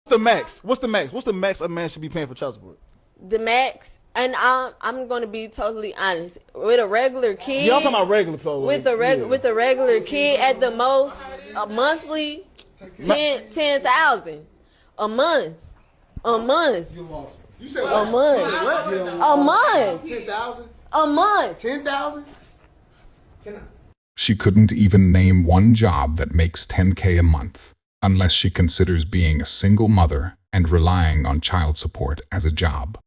The max. What's the max? What's the max a man should be paying for child support? The max, and I'm going to be totally honest. With a regular kid, Y'all talking about regular folks. With a regular kid, at the most, a monthly 10,000 a month. A month. You lost me. You said a month. You said what? A month. 10,000. A month. 10,000. She couldn't even name one job that makes $10K a month, unless she considers being a single mother and relying on child support as a job.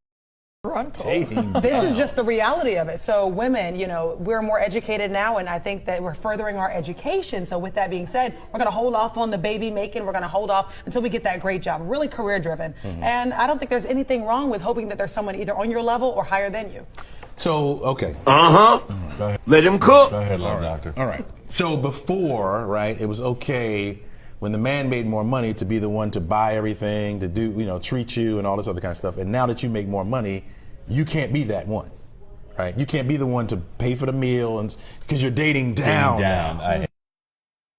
This is just the reality of it. So women, you know, we're more educated now, and I think that we're furthering our education. So with that being said, we're going to hold off on the baby making. We're going to hold off until we get that great job, really career driven. And I don't think there's anything wrong with hoping that there's someone either on your level or higher than you. So, okay. Let him cook. Go ahead, doctor. All right. So before, right, it was okay when the man made more money to be the one to buy everything, to do, you know, treat you and all this other kind of stuff. And now that you make more money, you can't be that one, right? You can't be the one to pay for the meal, and because you're dating down.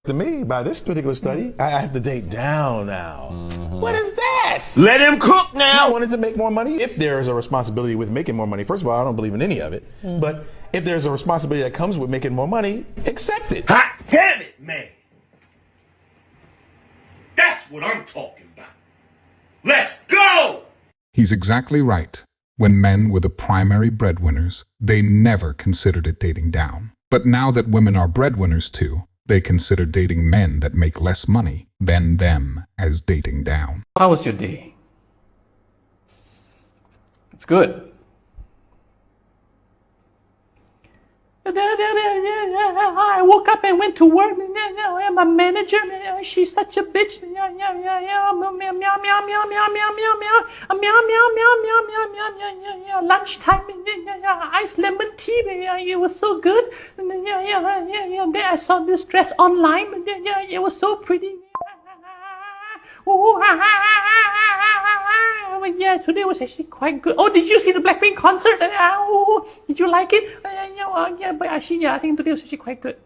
To me, by this particular study, I have to date down now. What is that? Let him cook now. I wanted to make more money. If there is a responsibility with making more money, first of all, I don't believe in any of it. But if there's a responsibility that comes with making more money, accept it. Hot damn it, man. That's what I'm talking about. Let's go! He's exactly right. When men were the primary breadwinners, they never considered it dating down. But now that women are breadwinners too, they consider dating men that make less money than them as dating down. How was your day? It's good. I woke up and went to work. My manager, she's such a bitch. Lunchtime, iced lemon tea. It was so good. Then I saw this dress online. It was so pretty. Yeah, today was actually quite good. Oh, did you see the Blackpink concert? Did you like it? Yeah, but actually, I think today was actually quite good.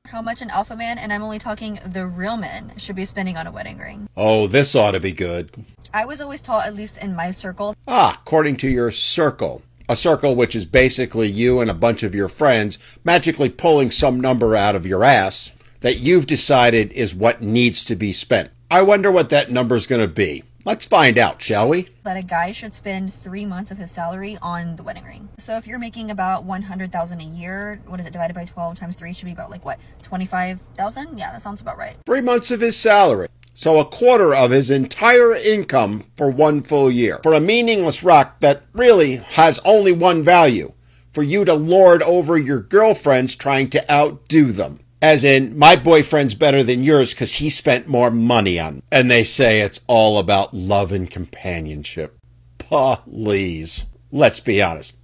How much an alpha man, and I'm only talking the real men, should be spending on a wedding ring. Oh, this ought to be good. I was always taught, at least in my circle. According to your circle. A circle which is basically you and a bunch of your friends magically pulling some number out of your ass that you've decided is what needs to be spent. I wonder what that number's going to be. Let's find out, shall we? That a guy should spend 3 months of his salary on the wedding ring. So if you're making about $100,000 a year, what is it, divided by 12 times 3 should be about, like, what, 25,000? Yeah, that sounds about right. 3 months of his salary. So a quarter of his entire income for 1 full year. For a meaningless rock that really has only one value. For you to lord over your girlfriends trying to outdo them. As in, my boyfriend's better than yours because he spent more money on. And they say it's all about love and companionship. Please. Let's be honest.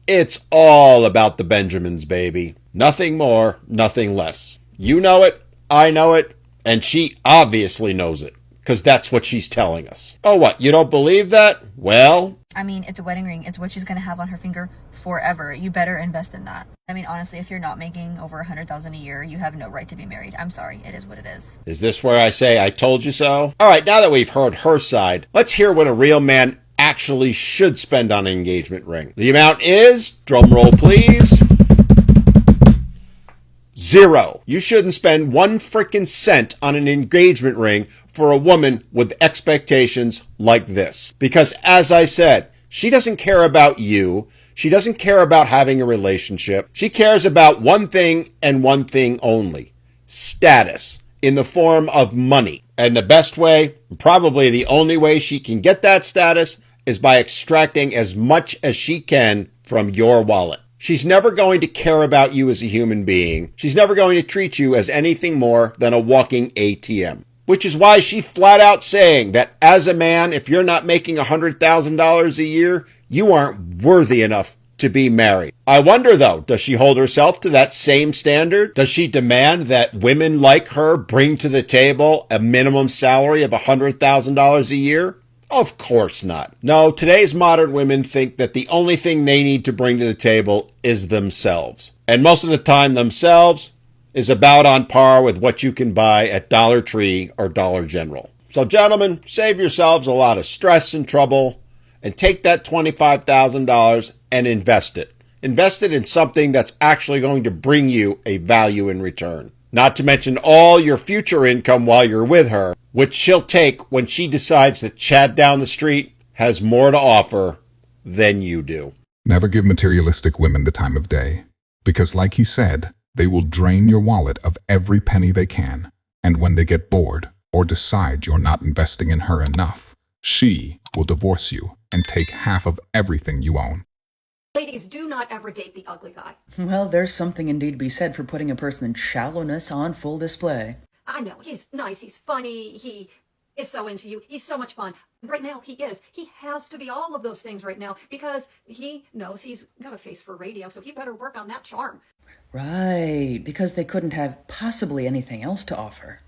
It's all about the Benjamins, baby. Nothing more, nothing less. You know it, I know it, and she obviously knows it. Because that's what she's telling us. Oh, what? You don't believe that? Well... I mean, it's a wedding ring. It's what she's going to have on her finger forever. You better invest in that. I mean, honestly, if you're not making over $100,000 a year, you have no right to be married. I'm sorry. It is what it is. Is this where I say I told you so? All right, now that we've heard her side, let's hear what a real man actually should spend on an engagement ring. The amount is, drum roll please, 0. You shouldn't spend 1 frickin' cent on an engagement ring for a woman with expectations like this. Because as I said, she doesn't care about you. She doesn't care about having a relationship. She cares about one thing and one thing only. Status in the form of money. And the best way, probably the only way she can get that status, is by extracting as much as she can from your wallet. She's never going to care about you as a human being. She's never going to treat you as anything more than a walking ATM. Which is why she's flat out saying that as a man, if you're not making $100,000 a year, you aren't worthy enough to be married. I wonder, though, does she hold herself to that same standard? Does she demand that women like her bring to the table a minimum salary of $100,000 a year? Of course not. No, today's modern women think that the only thing they need to bring to the table is themselves. And most of the time, themselves is about on par with what you can buy at Dollar Tree or Dollar General. So gentlemen, save yourselves a lot of stress and trouble and take that $25,000 and invest it. Invest it in something that's actually going to bring you a value in return. Not to mention all your future income while you're with her, which she'll take when she decides that Chad down the street has more to offer than you do. Never give materialistic women the time of day, because like he said, they will drain your wallet of every penny they can, and when they get bored or decide you're not investing in her enough, she will divorce you and take half of everything you own. Ladies, do not ever date the ugly guy. Well, there's something indeed to be said for putting a person's shallowness on full display. I know, he's nice, he's funny, he is so into you, he's so much fun. Right now, he is. He has to be all of those things right now because he knows he's got a face for radio, so he better work on that charm. Right, because they couldn't have possibly anything else to offer.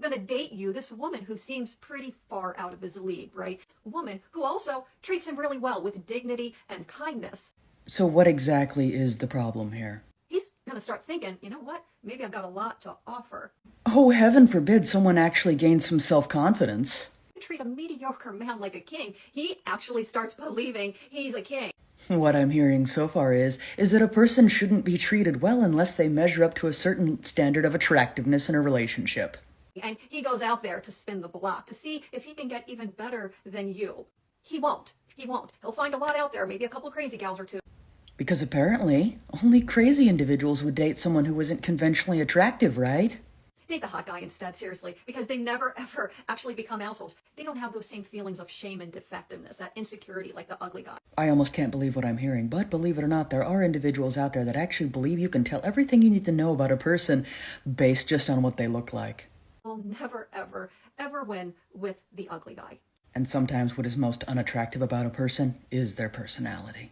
Gonna date you, this woman who seems pretty far out of his league, right? A woman who also treats him really well with dignity and kindness. So what exactly is the problem here? He's gonna start thinking, you know what? Maybe I've got a lot to offer. Oh, heaven forbid someone actually gains some self-confidence. You treat a mediocre man like a king, he actually starts believing he's a king. What I'm hearing so far is that a person shouldn't be treated well unless they measure up to a certain standard of attractiveness in a relationship. And he goes out there to spin the block to see if he can get even better than you. He won't. He won't. He'll find a lot out there, maybe a couple crazy gals or two. Because apparently, only crazy individuals would date someone who isn't conventionally attractive, right? Date the hot guy instead, seriously, because they never ever actually become assholes. They don't have those same feelings of shame and defectiveness, that insecurity like the ugly guy. I almost can't believe what I'm hearing, but believe it or not, there are individuals out there that actually believe you can tell everything you need to know about a person based just on what they look like. Will never ever ever win with the ugly guy. And sometimes what is most unattractive about a person is their personality.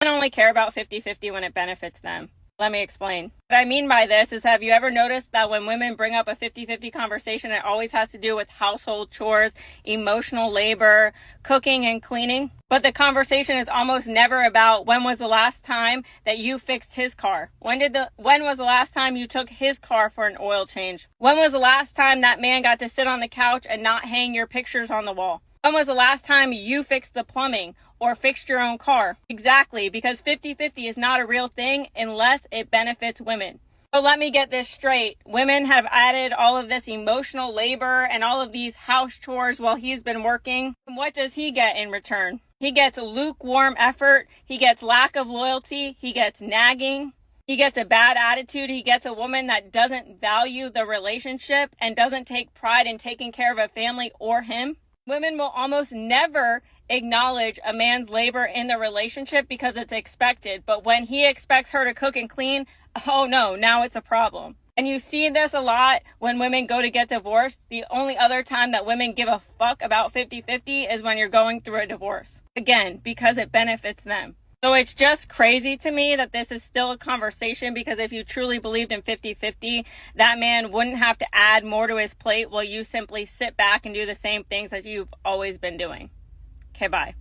Men only care about 50-50 when it benefits them. Let me explain. What I mean by this is, have you ever noticed that when women bring up a 50-50 conversation, it always has to do with household chores, emotional labor, cooking and cleaning? But the conversation is almost never about when was the last time that you fixed his car? When was the last time you took his car for an oil change? When was the last time that man got to sit on the couch and not hang your pictures on the wall? When was the last time you fixed the plumbing or fixed your own car? Exactly, because 50-50 is not a real thing unless it benefits women. So let me get this straight. Women have added all of this emotional labor and all of these house chores while he's been working. And what does he get in return? He gets lukewarm effort. He gets lack of loyalty. He gets nagging. He gets a bad attitude. He gets a woman that doesn't value the relationship and doesn't take pride in taking care of a family or him. Women will almost never acknowledge a man's labor in the relationship because it's expected. But when he expects her to cook and clean, oh no, now it's a problem. And you see this a lot when women go to get divorced. The only other time that women give a fuck about 50-50 is when you're going through a divorce. Again, because it benefits them. So it's just crazy to me that this is still a conversation, because if you truly believed in 50-50, that man wouldn't have to add more to his plate while you simply sit back and do the same things that you've always been doing. Okay, bye.